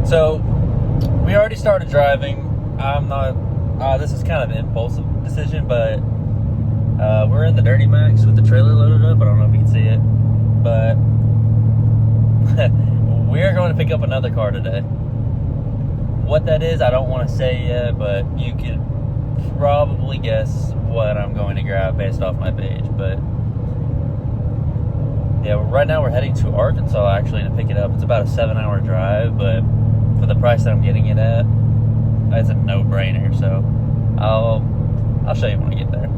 So we already started driving. I'm not. This is kind of an impulsive decision, but we're in the Dirty Max with the trailer loaded up. I don't know if you can see it, but we're going to pick up another car today. What that is, I don't want to say yet, but you could probably guess what I'm going to grab based off my page. But yeah, right now we're heading to Arkansas actually to pick it up. It's about a 7-hour drive, but for the price that I'm getting it at, it's a no-brainer. So I'll show you when we get there.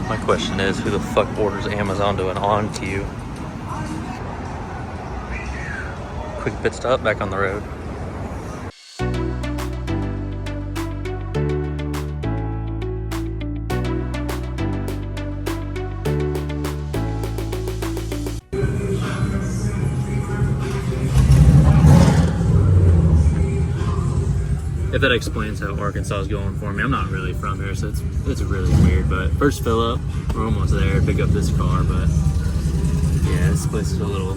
My question is, who the fuck orders Amazon to an on queue? Quick pit stop, back on the road. If that explains how Arkansas is going for me. I'm not really from here, so it's really weird. But first fill up, we're almost there. Pick up this car, but yeah, this place is a little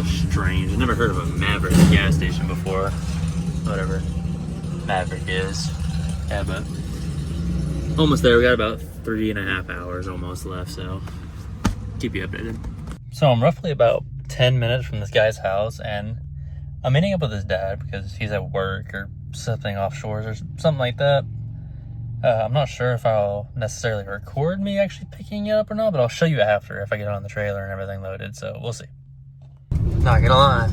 strange. I've never heard of a Maverick gas station before. Whatever Maverick is. Yeah, but almost there. We got about 3.5 hours almost left, so keep you updated. So I'm roughly about 10 minutes from this guy's house, and I'm meeting up with his dad because he's at work or something offshore or something like that. I'm not sure if I'll necessarily record me actually picking it up or not, but I'll show you after if I get it on the trailer and everything loaded, so we'll see. Not gonna lie,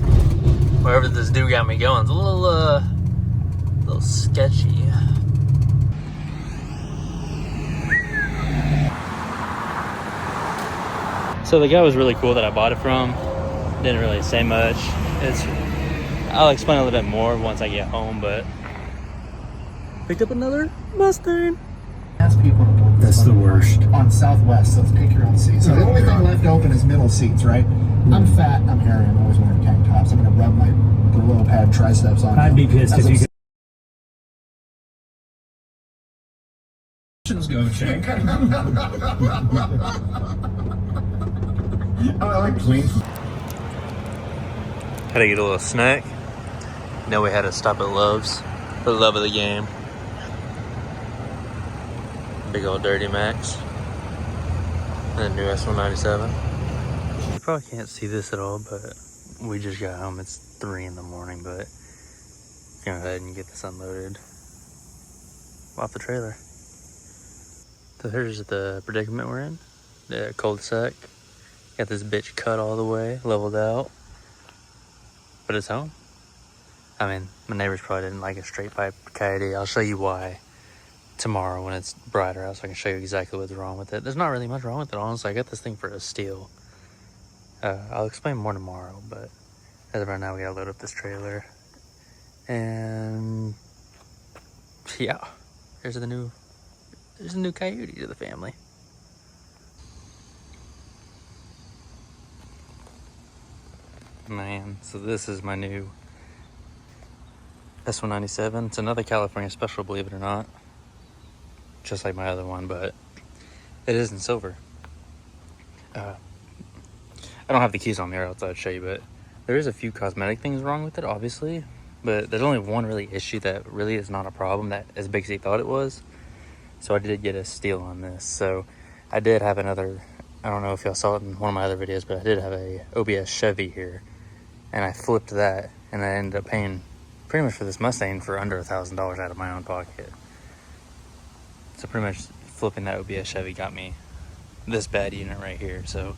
wherever this dude got me going, it's a little sketchy. So the guy was really cool that I bought it from. Didn't really say much. I'll explain a little bit more once I get home, but picked up another Mustang. Ask people to book. That's the worst. On Southwest, so pick your own seat. So the only thing left open is middle seats, right? I'm fat, I'm hairy, I'm always wearing tank tops. I'm gonna rub my Brillo pad triceps on. I'd be pissed if you could. Go, Jake. Oh, I like clean. Had to get a little snack. Now we had to stop at Love's for the love of the game. Big old Dirty Max. And the new S197. You probably can't see this at all, but we just got home. It's 3 in the morning, but go ahead and get this unloaded off the trailer. So here's the predicament we're in. The cul-de-sac. Got this bitch cut all the way, leveled out. But it's home. I mean, my neighbors probably didn't like a straight pipe coyote. I'll show you why tomorrow when it's brighter out, so I can show you exactly what's wrong with it. There's not really much wrong with it, honestly. I got this thing for a steal. I'll explain more tomorrow, but as of right now, we gotta load up this trailer. And yeah, there's a new coyote to the family. Man, so this is my new S197. It's another California special, believe it or not. Just like my other one, but it is in silver. I don't have the keys on me or else I'd show you, but there is a few cosmetic things wrong with it, obviously. But there's only one really issue that really is not a problem that as big as he thought it was. So I did get a steal on this. So I did have another, I don't know if y'all saw it in one of my other videos, but I did have a OBS Chevy here. And I flipped that, and I ended up paying pretty much for this Mustang for under $1,000 out of my own pocket. So pretty much flipping that OBS Chevy got me this bad unit right here. So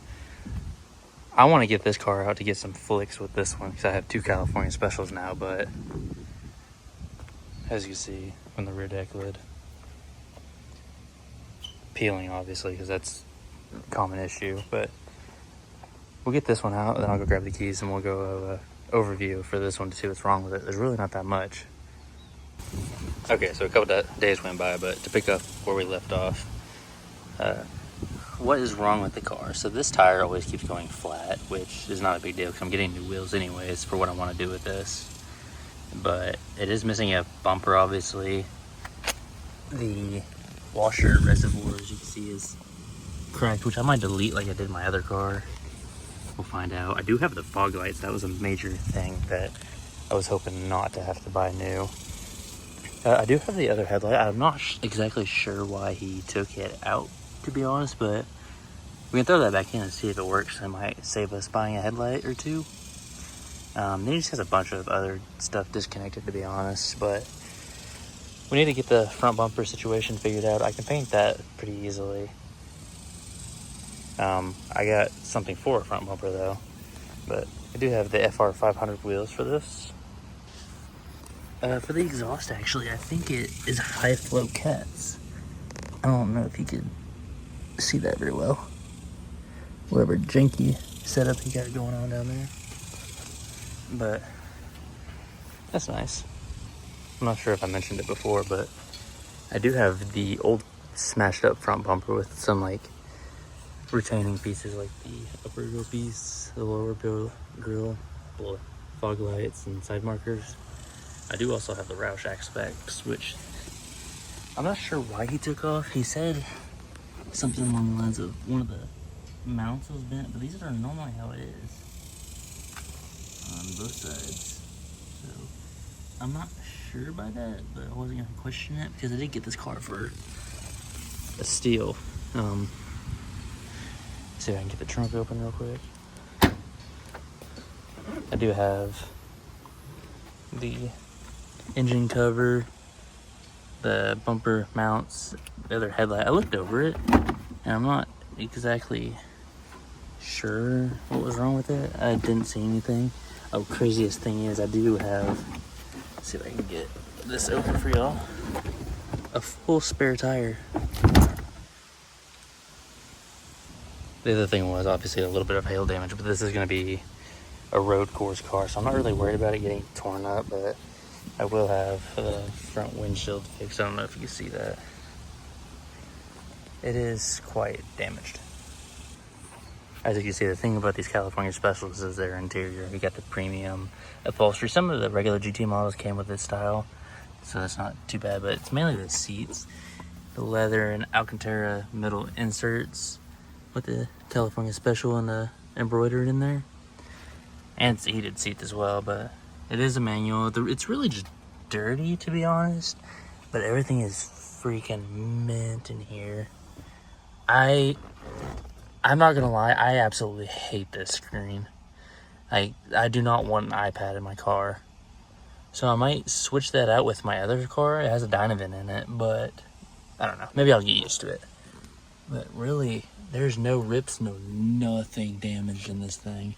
I want to get this car out to get some flicks with this one because I have 2 California specials now, but as you can see from the rear deck lid, peeling obviously because that's a common issue, but we'll get this one out, then I'll go grab the keys and we'll go overview for this one to see what's wrong with it. There's really not that much. Okay, so a couple days went by, but to pick up where we left off, what is wrong with the car? So this tire always keeps going flat, which is not a big deal because I'm getting new wheels anyways for what I want to do with this. But it is missing a bumper, obviously. The washer reservoir, as you can see, is cracked, which I might delete like I did my other car. We'll find out. I do have the fog lights. That was a major thing that I was hoping not to have to buy new. I do have the other headlight. I'm not exactly sure why he took it out, to be honest, but we can throw that back in and see if it works. It might save us buying a headlight or two. Then he just has a bunch of other stuff disconnected, to be honest, but we need to get the front bumper situation figured out. I can paint that pretty easily. I got something for a front bumper though, but I do have the FR 500 wheels for this. For the exhaust, actually, I think it is high flow cats. I don't know if you could see that very well. Whatever janky setup he got going on down there. But that's nice. I'm not sure if I mentioned it before, but I do have the old smashed up front bumper with some like retaining pieces like the upper grill piece, the lower grill, fog lights and side markers. I do also have the Roush aspects, which I'm not sure why he took off. He said something along the lines of one of the mounts was bent, but these are normally how it is on both sides. So I'm not sure by that, but I wasn't gonna question it because I did get this car for a steal. See if I can get the trunk open real quick. I do have the engine cover, the bumper mounts, the other headlight. I looked over it and I'm not exactly sure what was wrong with it. I didn't see anything. Oh, craziest thing is I do have, let's see if I can get this open for y'all, a full spare tire. The other thing was obviously a little bit of hail damage, but this is going to be a road course car, so I'm not really worried about it getting torn up, but I will have the front windshield fixed. I don't know if you can see that. It is quite damaged. As you can see, the thing about these California Specials is their interior. You got the premium upholstery. Some of the regular GT models came with this style, so that's not too bad, but it's mainly the seats, the leather and Alcantara middle inserts with the California Special and the embroidered in there. And it's a heated seat as well, but it is a manual. It's really just dirty, to be honest, but everything is freaking mint in here. I'm not gonna lie, I absolutely hate this screen. I do not want an iPad in my car. So I might switch that out with my other car. It has a Dynavan in it, but I don't know. Maybe I'll get used to it. But really, there's no rips, no nothing damaged in this thing.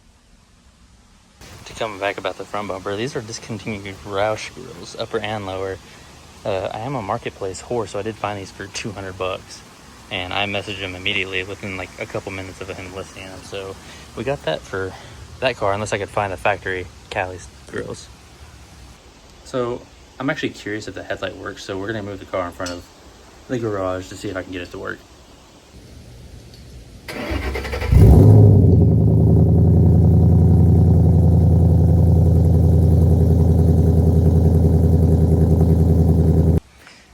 To come back about the front bumper, these are discontinued Roush grills, upper and lower. I am a marketplace whore, so I did find these for $200. And I messaged him immediately within like a couple minutes of him listing them. So we got that for that car, unless I could find the factory Cali's grills. So I'm actually curious if the headlight works, so we're gonna move the car in front of the garage to see if I can get it to work.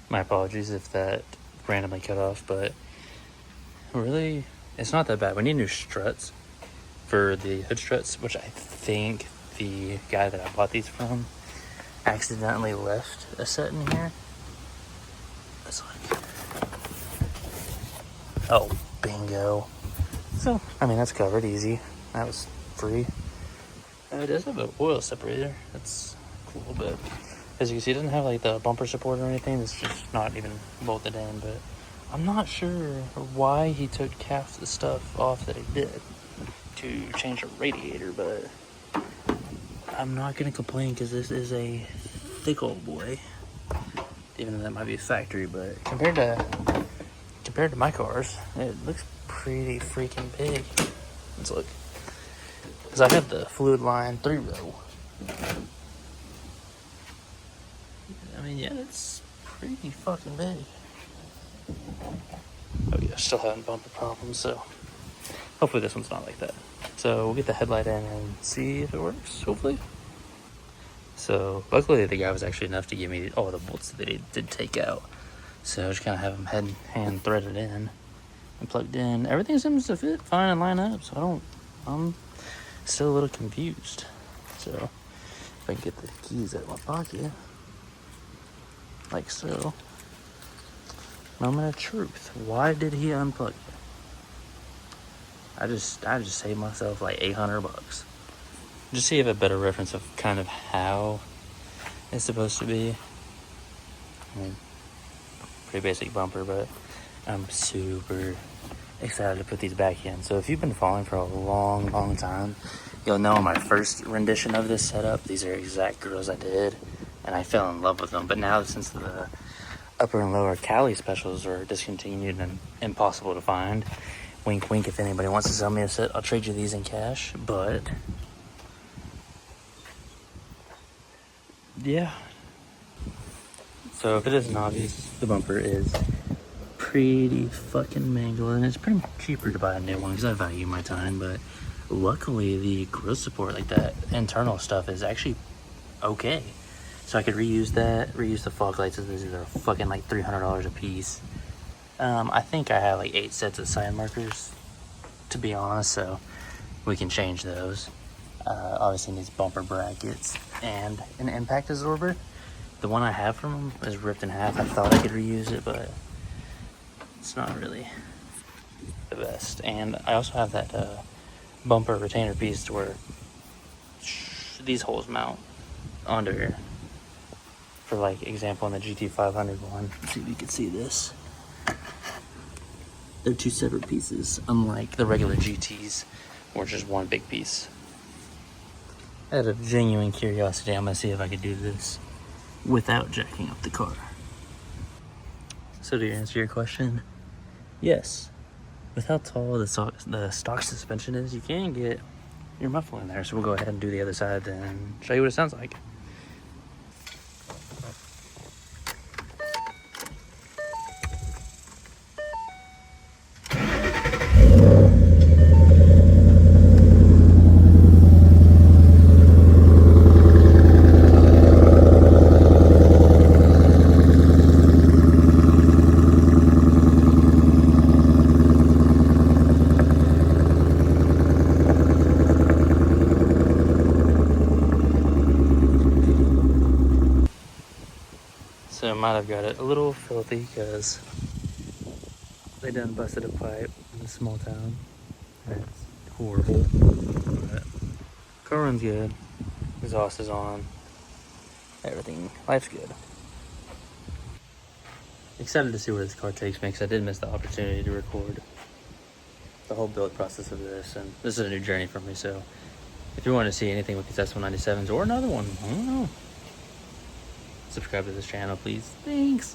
My apologies if that randomly cut off, but really, it's not that bad. We need new struts for the hood struts, which I think the guy that I bought these from accidentally left a set in here. It's like, oh, bingo. So, I mean, that's covered easy. That was free. It does have an oil separator. That's cool, but as you can see, it doesn't have like the bumper support or anything. It's just not even bolted in, but I'm not sure why he took half the stuff off that he did to change the radiator, but I'm not gonna complain because this is a thick old boy. Even though that might be a factory, but compared to my cars, it looks pretty freaking big. Let's look. Because I have the fluid line 3-row. I mean, yeah, it's pretty fucking big. Oh yeah, still having bumper problems, so hopefully this one's not like that. So we'll get the headlight in and see if it works, hopefully. So luckily the guy was actually enough to give me all the bolts that he did take out. So just kind of have them hand threaded in and plugged in. Everything seems to fit fine and line up, so I'm still a little confused. So if I can get the keys out of my pocket, like so. Moment of truth. Why did he unplug it? I just saved myself like $800. Just see if a better reference of kind of how it's supposed to be. I mean, pretty basic bumper, but I'm super excited to put these back in. So if you've been following for a long time, you'll know in my first rendition of this setup, these are exact grills I did, and I fell in love with them. But now since the upper and lower Cali specials are discontinued and impossible to find, wink wink, if anybody wants to sell me a set, I'll trade you these in cash. But yeah, so if it isn't obvious, the bumper is pretty fucking mangled, and it's pretty much cheaper to buy a new one because I value my time. But luckily the grill support, like that internal stuff, is actually okay. So I could reuse the fog lights. These are fucking like $300 a piece. I think I have like 8 sets of sign markers, to be honest, so we can change those. Obviously needs bumper brackets and an impact absorber. The one I have from them is ripped in half. I thought I could reuse it, but it's not really the best. And I also have that bumper retainer piece to where these holes mount under here. For like example, on the GT500 one, let's see if you can see this. They're 2 separate pieces, unlike the regular GTs, or just one big piece. Out of genuine curiosity, I'm gonna see if I could do this without jacking up the car. So to answer your question, yes. With how tall the stock suspension is, you can get your muffler in there. So we'll go ahead and do the other side and show you what it sounds like. So I might have got it a little filthy because they done busted a pipe in a small town. And it's horrible. But car runs good. Exhaust is on. Everything. Life's good. Excited to see where this car takes me because I did miss the opportunity to record the whole build process of this. And this is a new journey for me. So if you want to see anything with these S197s or another one, I don't know, subscribe to this channel, please. Thanks.